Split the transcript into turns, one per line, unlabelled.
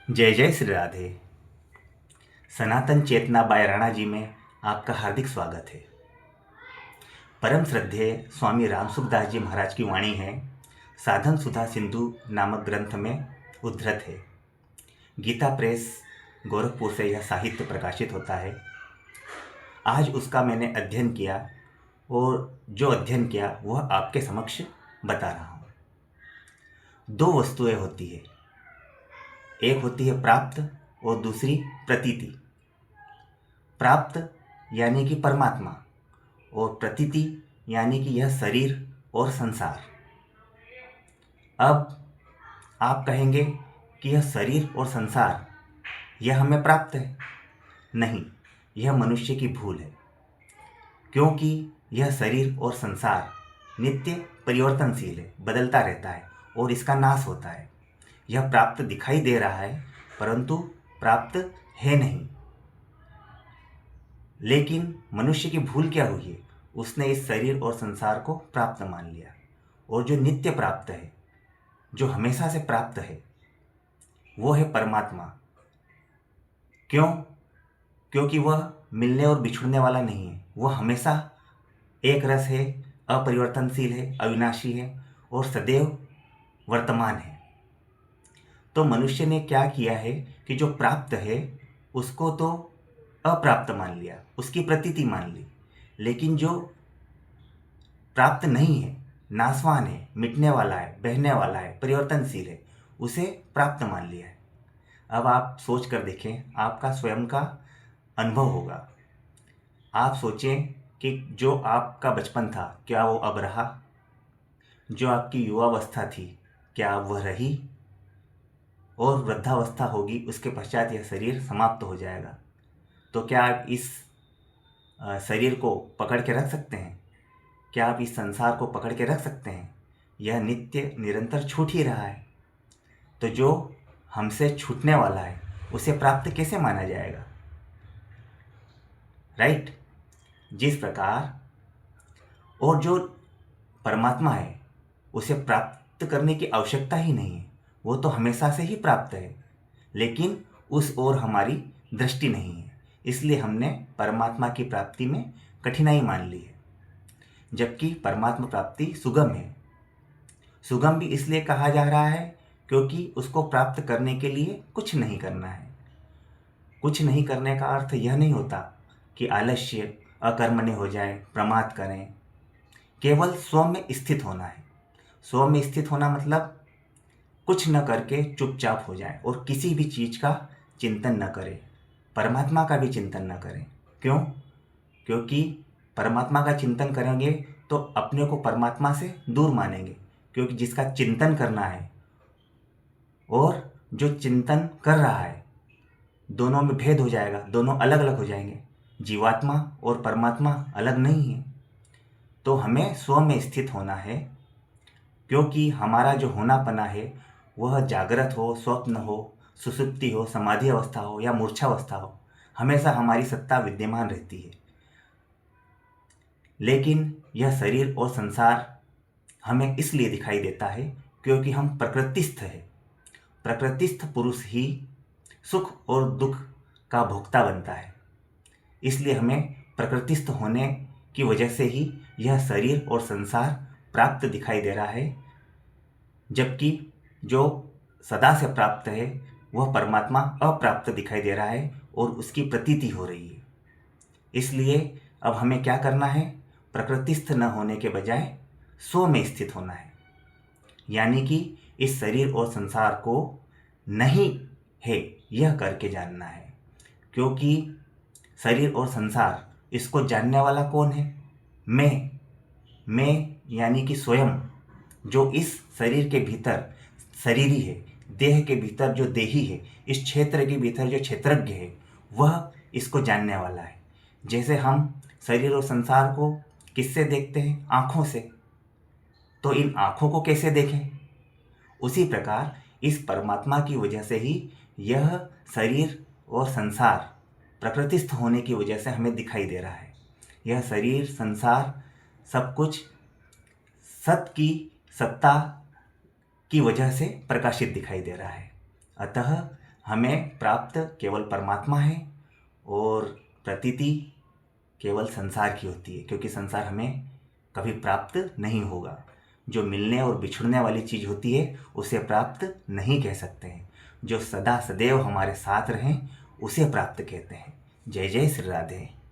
जय जय श्री राधे। सनातन चेतना बाय राणा जी में आपका हार्दिक स्वागत है। परम श्रद्धेय स्वामी रामसुखदास जी महाराज की वाणी है, साधन सुधा सिंधु नामक ग्रंथ में उद्धृत है। गीता प्रेस गोरखपुर से यह साहित्य प्रकाशित होता है। आज उसका मैंने अध्ययन किया और जो अध्ययन किया वह आपके समक्ष बता रहा हूँ। दो वस्तुएं होती है, एक होती है प्राप्त और दूसरी प्रतीति। प्राप्त यानी कि परमात्मा और प्रतीति यानी कि यह शरीर और संसार। अब आप कहेंगे कि यह शरीर और संसार यह हमें प्राप्त है। नहीं, यह मनुष्य की भूल है, क्योंकि यह शरीर और संसार नित्य परिवर्तनशील है, बदलता रहता है और इसका नाश होता है। यह प्राप्त दिखाई दे रहा है परंतु प्राप्त है नहीं। लेकिन मनुष्य की भूल क्या हुई है, उसने इस शरीर और संसार को प्राप्त मान लिया। और जो नित्य प्राप्त है, जो हमेशा से प्राप्त है, वो है परमात्मा। क्यों? क्योंकि वह मिलने और बिछुड़ने वाला नहीं है। वह हमेशा एक रस है, अपरिवर्तनशील है, अविनाशी है और सदैव वर्तमान है। तो मनुष्य ने क्या किया है कि जो प्राप्त है उसको तो अप्राप्त मान लिया, उसकी प्रतीति मान ली। लेकिन जो प्राप्त नहीं है, नाशवान है, मिटने वाला है, बहने वाला है, परिवर्तनशील है, उसे प्राप्त मान लिया है। अब आप सोच कर देखें, आपका स्वयं का अनुभव होगा। आप सोचें कि जो आपका बचपन था क्या वो अब रहा? जो आपकी युवावस्था थी क्या अब वह रही? और वृद्धावस्था होगी, उसके पश्चात यह शरीर समाप्त हो जाएगा। तो क्या आप इस शरीर को पकड़ के रख सकते हैं? क्या आप इस संसार को पकड़ के रख सकते हैं? यह नित्य निरंतर छूट ही रहा है। तो जो हमसे छूटने वाला है उसे प्राप्त कैसे माना जाएगा? राइट? जिस प्रकार और जो परमात्मा है उसे प्राप्त करने की आवश्यकता ही नहीं है, वो तो हमेशा से ही प्राप्त है, लेकिन उस ओर हमारी दृष्टि नहीं है, इसलिए हमने परमात्मा की प्राप्ति में कठिनाई मान ली है। जबकि परमात्मा प्राप्ति सुगम है। सुगम भी इसलिए कहा जा रहा है क्योंकि उसको प्राप्त करने के लिए कुछ नहीं करना है। कुछ नहीं करने का अर्थ यह नहीं होता कि आलस्य, अकर्मण्य हो जाए, प्रमाद करें। केवल स्व में स्थित होना है। स्व में स्थित होना मतलब कुछ न करके चुपचाप हो जाए और किसी भी चीज़ का चिंतन न करें, परमात्मा का भी चिंतन न करें। क्यों? क्योंकि परमात्मा का चिंतन करेंगे तो अपने को परमात्मा से दूर मानेंगे, क्योंकि जिसका चिंतन करना है और जो चिंतन कर रहा है, दोनों में भेद हो जाएगा, दोनों अलग अलग हो जाएंगे। जीवात्मा और परमात्मा अलग नहीं है। तो हमें स्व में स्थित होना है, क्योंकि हमारा जो होनापना है वह जागृत हो, स्वप्न हो, सुषुप्ति हो, समाधि अवस्था हो या मूर्छावस्था हो, हमेशा हमारी सत्ता विद्यमान रहती है। लेकिन यह शरीर और संसार हमें इसलिए दिखाई देता है क्योंकि हम प्रकृतिस्थ है। प्रकृतिस्थ पुरुष ही सुख और दुख का भोक्ता बनता है। इसलिए हमें प्रकृतिस्थ होने की वजह से ही यह शरीर और संसार प्राप्त दिखाई दे रहा है, जबकि जो सदा से प्राप्त है वह परमात्मा अप्राप्त दिखाई दे रहा है और उसकी प्रतीति हो रही है। इसलिए अब हमें क्या करना है? प्रकृतिस्थ न होने के बजाय स्व में स्थित होना है। यानी कि इस शरीर और संसार को नहीं है यह करके जानना है। क्योंकि शरीर और संसार, इसको जानने वाला कौन है? मैं यानी कि स्वयं, जो इस शरीर के भीतर शरीरी है, देह के भीतर जो देही है, इस क्षेत्र के भीतर जो क्षेत्रज्ञ है, वह इसको जानने वाला है। जैसे हम शरीर और संसार को किससे देखते हैं? आँखों से। तो इन आँखों को कैसे देखें? उसी प्रकार इस परमात्मा की वजह से ही यह शरीर और संसार प्रकृतिस्थ होने की वजह से हमें दिखाई दे रहा है। यह शरीर, संसार सब कुछ सत की सत्ता की वजह से प्रकाशित दिखाई दे रहा है। अतः हमें प्राप्त केवल परमात्मा है और प्रतीति केवल संसार की होती है, क्योंकि संसार हमें कभी प्राप्त नहीं होगा। जो मिलने और बिछुड़ने वाली चीज़ होती है उसे प्राप्त नहीं कह सकते हैं। जो सदा सदैव हमारे साथ रहें उसे प्राप्त कहते हैं। जय जय श्री राधे।